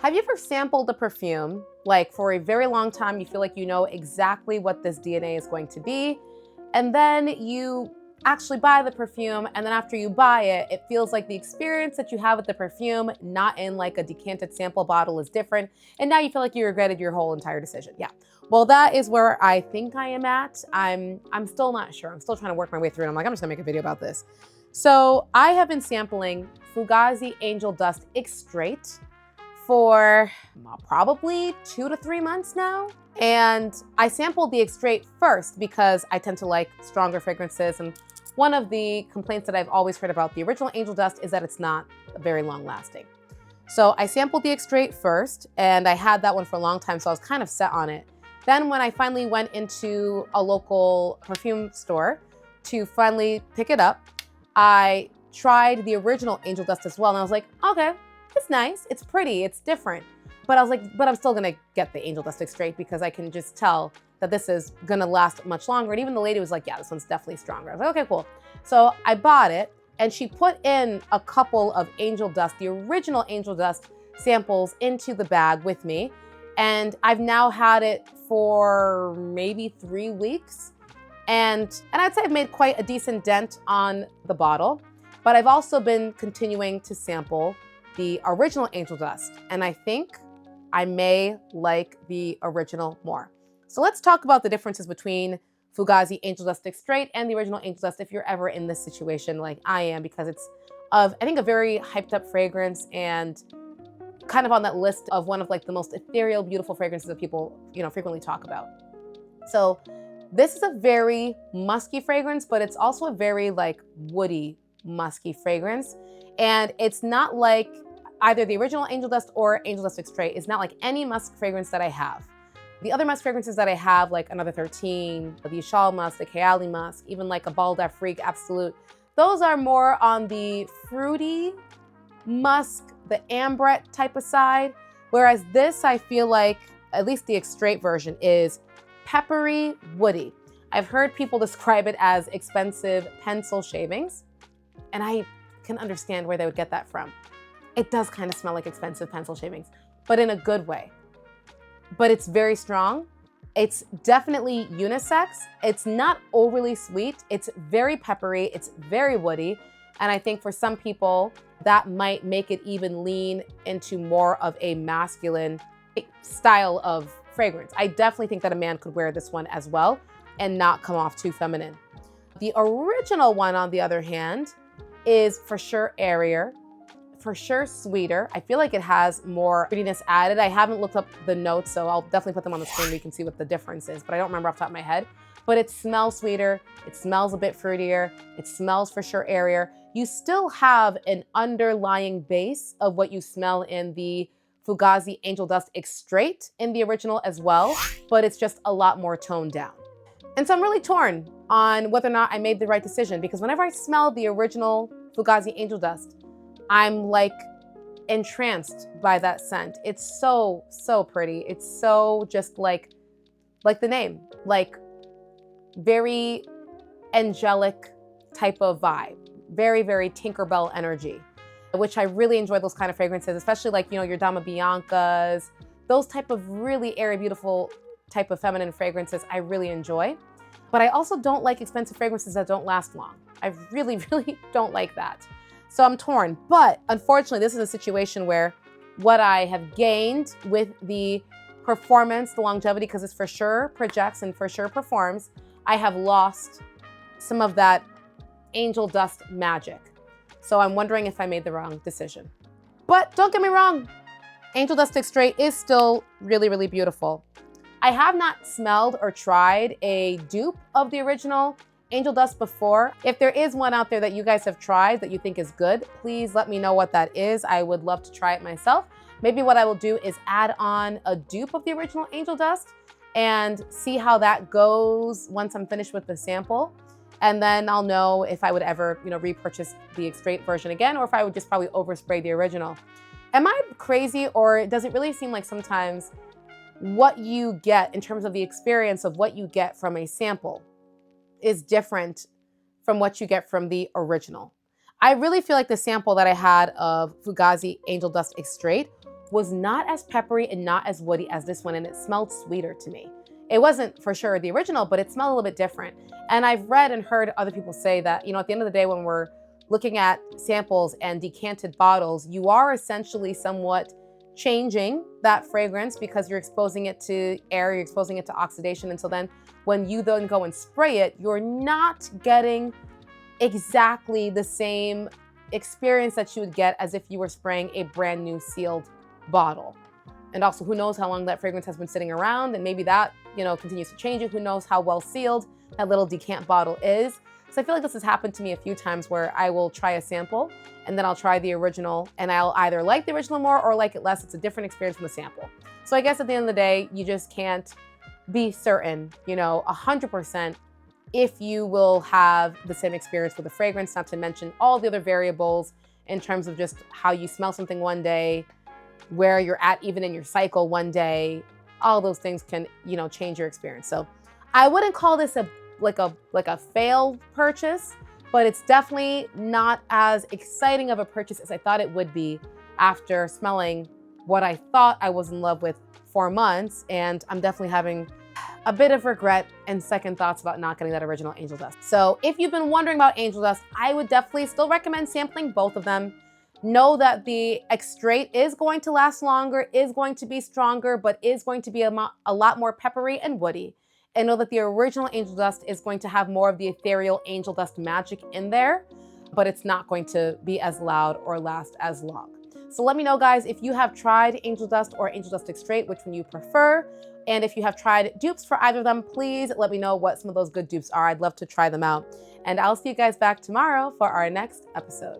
Have you ever sampled a perfume, like for a very long time, you feel like you know exactly what this DNA is going to be, and then you actually buy the perfume, and then after you buy it, it feels like the experience that you have with the perfume, not in like a decanted sample bottle, is different, and now you feel like you regretted your whole entire decision. Yeah. Well, that is where I think I am at. I'm still not sure. I'm still trying to work my way through it. I'm like, I'm just gonna make a video about this. So I have been sampling Fugazi Angel Dust Extrait for probably 2 to 3 months now. And I sampled the Extrait first because I tend to like stronger fragrances. And one of the complaints that I've always heard about the original Angel Dust is that it's not very long lasting. So I sampled the Extrait first, and I had that one for a long time, so I was kind of set on it. Then when I finally went into a local perfume store to finally pick it up, I tried the original Angel Dust as well, and I was like, okay, it's nice, it's pretty, it's different. But I was like, but I'm still gonna get the Angel Dust Extrait because I can just tell that this is gonna last much longer. And even the lady was like, yeah, this one's definitely stronger. I was like, okay, cool. So I bought it, and she put in a couple of Angel Dust, the original Angel Dust samples, into the bag with me. And I've now had it for maybe 3 weeks. And I'd say I've made quite a decent dent on the bottle, but I've also been continuing to sample the original Angel Dust. And I think I may like the original more. So let's talk about the differences between Fugazi Angel Dust Extrait and the original Angel Dust if you're ever in this situation like I am, because it's I think a very hyped up fragrance and kind of on that list of one of like the most ethereal, beautiful fragrances that people, frequently talk about. So this is a very musky fragrance, but it's also a very like woody, musky fragrance. And it's not like either the original Angel Dust or Angel Dust Extrait is not like any musk fragrance that I have. The other musk fragrances that I have, like Another 13, the Ishal musk, the Kayali musk, even like a Bal d'Afrique Absolute, those are more on the fruity musk, the ambrette type of side. Whereas this, I feel like, at least the Extrait version, is peppery, woody. I've heard people describe it as expensive pencil shavings, and I can understand where they would get that from. It does kind of smell like expensive pencil shavings, but in a good way. But it's very strong. It's definitely unisex. It's not overly sweet. It's very peppery. It's very woody. And I think for some people, that might make it even lean into more of a masculine style of fragrance. I definitely think that a man could wear this one as well and not come off too feminine. The original one, on the other hand, is for sure airier, for sure sweeter. I feel like it has more prettiness added. I haven't looked up the notes, so I'll definitely put them on the screen so you can see what the difference is, but I don't remember off the top of my head. But it smells sweeter, it smells a bit fruitier, it smells for sure airier. You still have an underlying base of what you smell in the Fugazi Angel Dust Extrait in the original as well, but it's just a lot more toned down. And so I'm really torn on whether or not I made the right decision, because whenever I smell the original Fugazi Angel Dust, I'm like entranced by that scent. It's so, so pretty. It's so just like the name, like very angelic type of vibe, very, very Tinkerbell energy, which I really enjoy those kind of fragrances, especially like, your Dama Biancas, those type of really airy, beautiful type of feminine fragrances I really enjoy. But I also don't like expensive fragrances that don't last long. I really, really don't like that. So I'm torn, but unfortunately, this is a situation where what I have gained with the performance, the longevity, because this for sure projects and for sure performs, I have lost some of that Angel Dust magic. So I'm wondering if I made the wrong decision. But don't get me wrong, Angel Dust Extrait is still really, really beautiful. I have not smelled or tried a dupe of the original Angel Dust before. If there is one out there that you guys have tried that you think is good, please let me know what that is. I would love to try it myself. Maybe what I will do is add on a dupe of the original Angel Dust and see how that goes once I'm finished with the sample. And then I'll know if I would ever, repurchase the Extrait version again, or if I would just probably overspray the original. Am I crazy, or does it really seem like sometimes what you get in terms of the experience of what you get from a sample is different from what you get from the original? I really feel like the sample that I had of Fugazi Angel Dust Extrait was not as peppery and not as woody as this one, and it smelled sweeter to me. It wasn't for sure the original, but it smelled a little bit different. And I've read and heard other people say that, at the end of the day, when we're looking at samples and decanted bottles, you are essentially somewhat changing that fragrance because you're exposing it to air, you're exposing it to oxidation. And so then when you then go and spray it, you're not getting exactly the same experience that you would get as if you were spraying a brand new sealed bottle. And also, who knows how long that fragrance has been sitting around, and maybe that, continues to change it. Who knows how well sealed that little decant bottle is. So I feel like this has happened to me a few times where I will try a sample and then I'll try the original and I'll either like the original more or like it less. It's a different experience from the sample. So I guess at the end of the day, you just can't be certain, 100% if you will have the same experience with the fragrance, not to mention all the other variables in terms of just how you smell something one day, where you're at even in your cycle one day. All those things can, change your experience. So I wouldn't call this like a failed purchase, but it's definitely not as exciting of a purchase as I thought it would be after smelling what I thought I was in love with for months. And I'm definitely having a bit of regret and second thoughts about not getting that original Angel Dust. So if you've been wondering about Angel Dust, I would definitely still recommend sampling both of them. Know that the Extrait is going to last longer, is going to be stronger, but is going to be a lot more peppery and woody. And know that the original Angel Dust is going to have more of the ethereal Angel Dust magic in there, but it's not going to be as loud or last as long. So let me know, guys, if you have tried Angel Dust or Angel Dust Extrait, which one you prefer. And if you have tried dupes for either of them, please let me know what some of those good dupes are. I'd love to try them out. And I'll see you guys back tomorrow for our next episode.